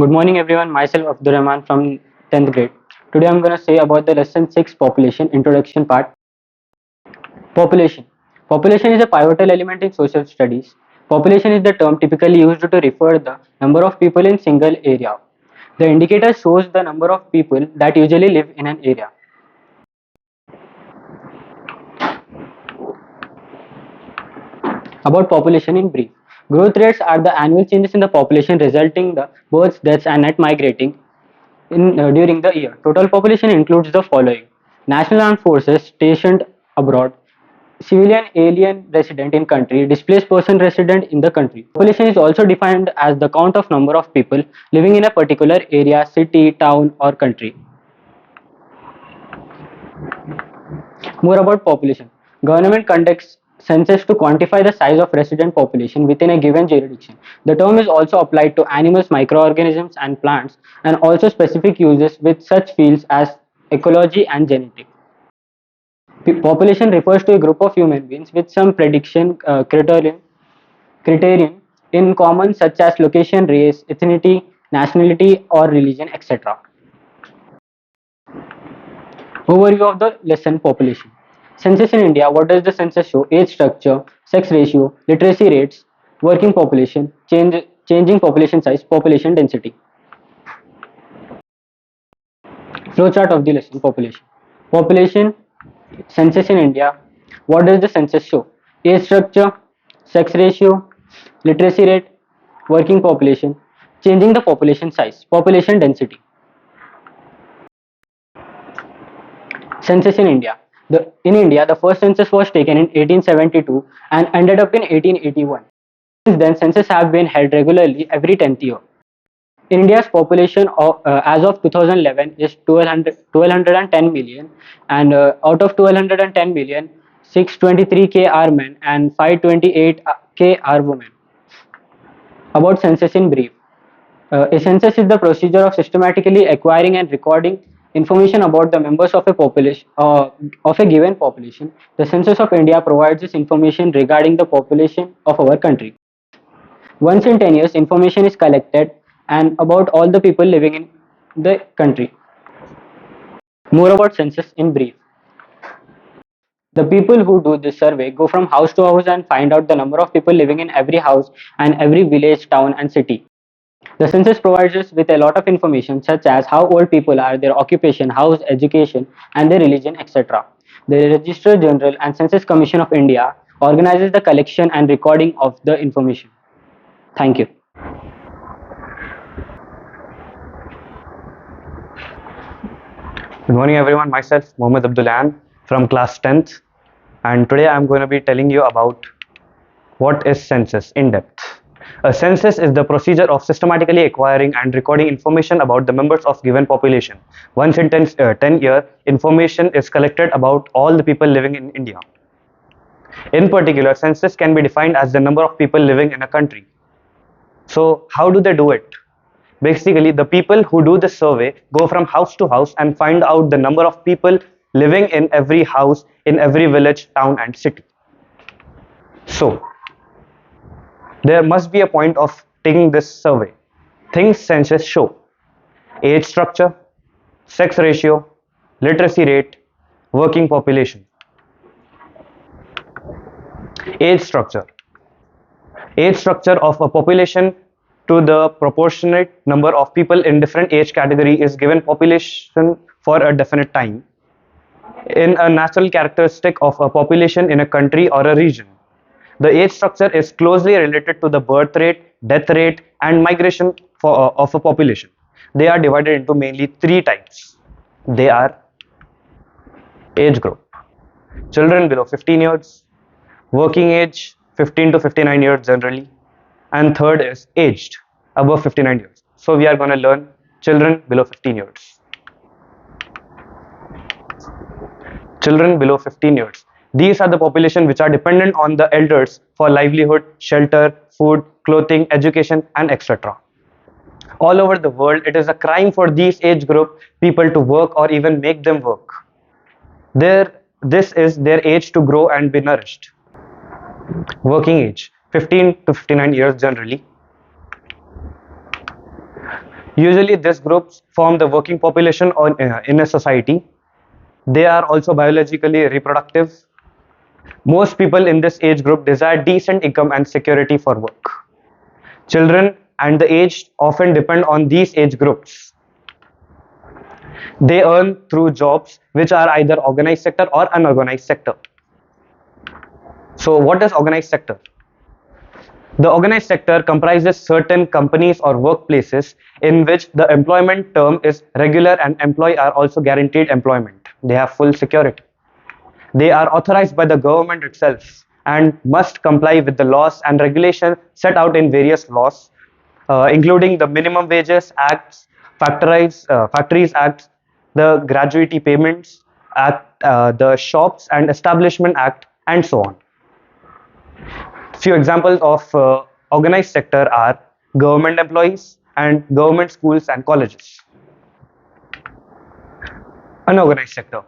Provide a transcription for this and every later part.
Good morning everyone, myself Abdur Rahman from 10th grade. Today I'm going to say about the lesson 6 population introduction part. Population. Population is a pivotal element in social studies. Population is the term typically used to refer the number of people in single area. The indicator shows the number of people that usually live in an area. About population in brief. Growth rates are the annual changes in the population resulting the births, deaths and net migrating during the year. Total population includes the following: national armed forces stationed abroad, civilian alien resident in country, displaced person resident in the country. Population is also defined as the count of number of people living in a particular area, city, town or country. More about population. Government conducts census to quantify the size of resident population within a given jurisdiction. The term is also applied to animals, microorganisms, and plants, and also specific uses with such fields as ecology and genetics. Population refers to a group of human beings with some prediction criterion in common, such as location, race, ethnicity, nationality, or religion, etc. Overview of the lesson population. Census in India. What does the census show? Age structure, sex ratio, literacy rates, working population, changing population size, population density. Flowchart of the lesson population. Population census in India. What does the census show? Age structure, sex ratio, literacy rate, working population, changing the population size, population density. Census in India. In India, the first census was taken in 1872 and ended up in 1881. Since then, census have been held regularly every 10th year. India's population as of 2011 is 1210 million, and out of 1210 million, 623K are men and 528K are women. About census in brief. A census is the procedure of systematically acquiring and recording information about the members of a population of a given population. The Census of India provides this information regarding the population of our country. Once in 10 years, information is collected and about all the people living in the country. More about census in brief. The people who do this survey go from house to house and find out the number of people living in every house and every village, town, and city. The census provides us with a lot of information such as how old people are, their occupation, house, education, and their religion, etc. The Registrar General and Census Commission of India organizes the collection and recording of the information. Thank you. Good morning everyone, myself Mohammed Abdullan from class 10th, and today I am going to be telling you about what is census in depth. A census is the procedure of systematically acquiring and recording information about the members of given population. Once in 10 years, information is collected about all the people living in India. In particular, census can be defined as the number of people living in a country. So how do they do it? Basically, the people who do the survey go from house to house and find out the number of people living in every house, in every village, town and city. So, there must be a point of taking this survey. Things census show: age structure, sex ratio, literacy rate, working population. Age structure. Age structure of a population to the proportionate number of people in different age category is given population for a definite time in a natural characteristic of a population in a country or a region. The age structure is closely related to the birth rate, death rate and migration of a population. They are divided into mainly three types. They are age group: children below 15 years, working age 15 to 59 years generally, and third is aged above 59 years. So we are going to learn children below 15 years. Children below 15 years. These are the population which are dependent on the elders for livelihood, shelter, food, clothing, education and etc. All over the world, it is a crime for these age group people to work or even make them work. This is their age to grow and be nourished. Working age 15 to 59 years generally. Usually these groups form the working population in a society. They are also biologically reproductive. Most people in this age group desire decent income and security for work. Children and the aged often depend on these age groups. They earn through jobs which are either organized sector or unorganized sector. So what is organized sector? The organized sector comprises certain companies or workplaces in which the employment term is regular and employees are also guaranteed employment. They have full security. They are authorized by the government itself and must comply with the laws and regulations set out in various laws, including the Minimum Wages Acts, Factories Acts, the Gratuity Payments Act, the Shops and Establishment Act, and so on. Few examples of organized sector are government employees and government schools and colleges. Unorganized sector.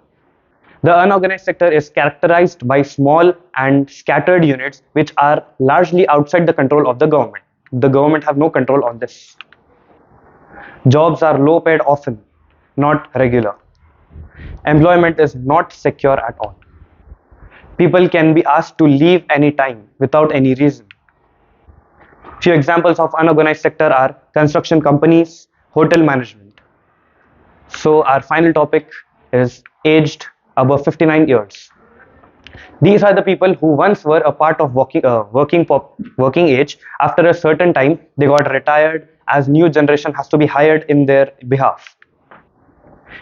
The unorganized sector is characterized by small and scattered units which are largely outside the control of the government. The government have no control on this. Jobs are low paid often, not regular. Employment is not secure at all. People can be asked to leave any time without any reason. Few examples of unorganized sector are construction companies, hotel management. So our final topic is aged above 59 years. These are the people who once were a part of working age. After a certain time, they got retired as new generation has to be hired in their behalf.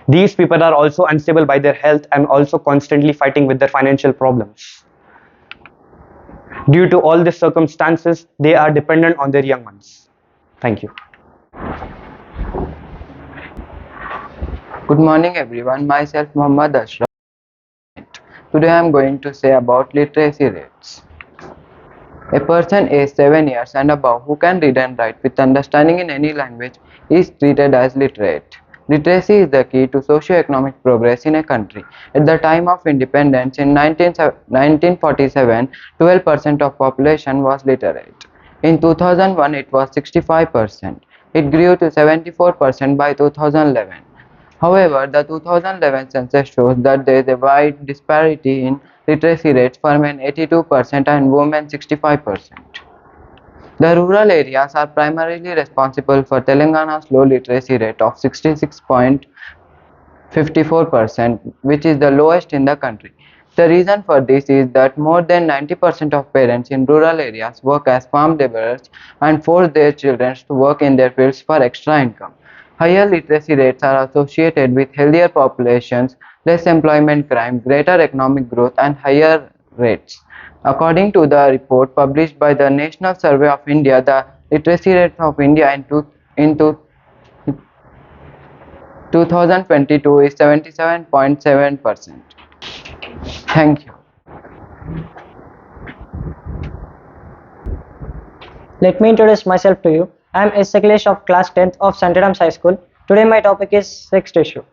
These people are also unstable by their health and also constantly fighting with their financial problems. Due to all these circumstances, they are dependent on their young ones. Thank you. Good morning everyone, myself Muhammad Ashraf. Today I am going to say about literacy rates. A person aged 7 years and above who can read and write with understanding in any language is treated as literate. Literacy is the key to socio-economic progress in a country. At the time of independence in 1947, 12% of population was literate. In 2001 it was 65%. It grew to 74% by 2011. However, the 2011 census shows that there is a wide disparity in literacy rates for men 82% and women 65%. The rural areas are primarily responsible for Telangana's low literacy rate of 66.54%, which is the lowest in the country. The reason for this is that more than 90% of parents in rural areas work as farm laborers and force their children to work in their fields for extra income. Higher literacy rates are associated with healthier populations, less employment crime, greater economic growth, and higher rates. According to the report published by the National Survey of India, the literacy rate of India in 2022 is 77.7%. Thank you. Let me introduce myself to you. I am S. Sakhilesh of class 10th of St. Adams High School. Today my topic is sex ratio.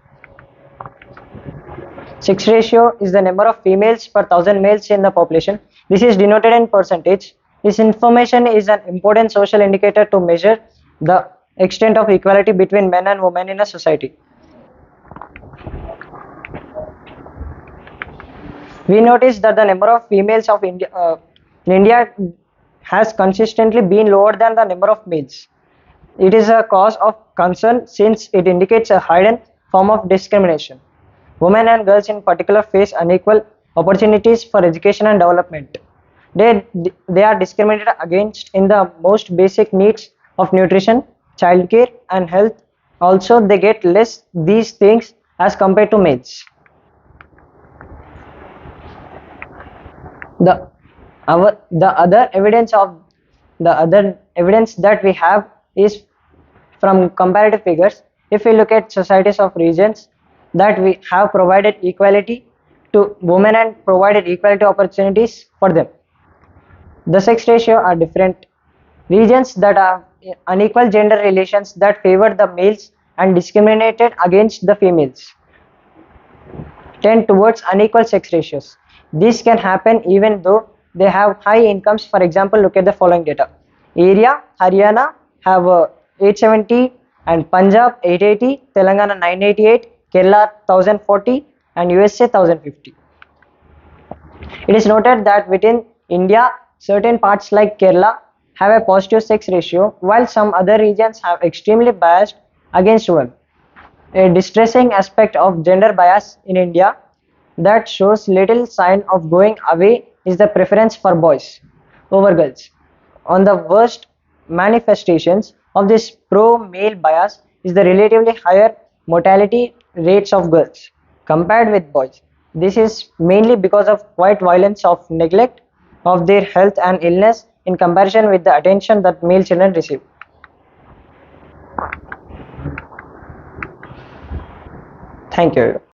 Sex ratio is the number of females per 1000 males in the population. This is denoted in percentage. This information is an important social indicator to measure the extent of equality between men and women in a society. We notice that the number of females of in India has consistently been lower than the number of males. It is a cause of concern since it indicates a hidden form of discrimination. Women and girls in particular face unequal opportunities for education and development. They are discriminated against in the most basic needs of nutrition, childcare, and health. Also, they get less these things as compared to males. The other evidence that we have is from comparative figures. If we look at societies of regions that we have provided equality to women and provided equality opportunities for them, the sex ratio are different. Regions that have unequal gender relations that favor the males and discriminated against the females tend towards unequal sex ratios. This can happen even though they have high incomes. For example, look at the following data. Area, Haryana have 870 and Punjab 880, Telangana 988, Kerala 1040, and USA 1050. It is noted that within India, certain parts like Kerala have a positive sex ratio, while some other regions have extremely biased against women. A distressing aspect of gender bias in India that shows little sign of going away is the preference for boys over girls. On the worst manifestations of this pro-male bias is the relatively higher mortality rates of girls compared with boys. This is mainly because of quite violence of neglect of their health and illness in comparison with the attention that male children receive. Thank you.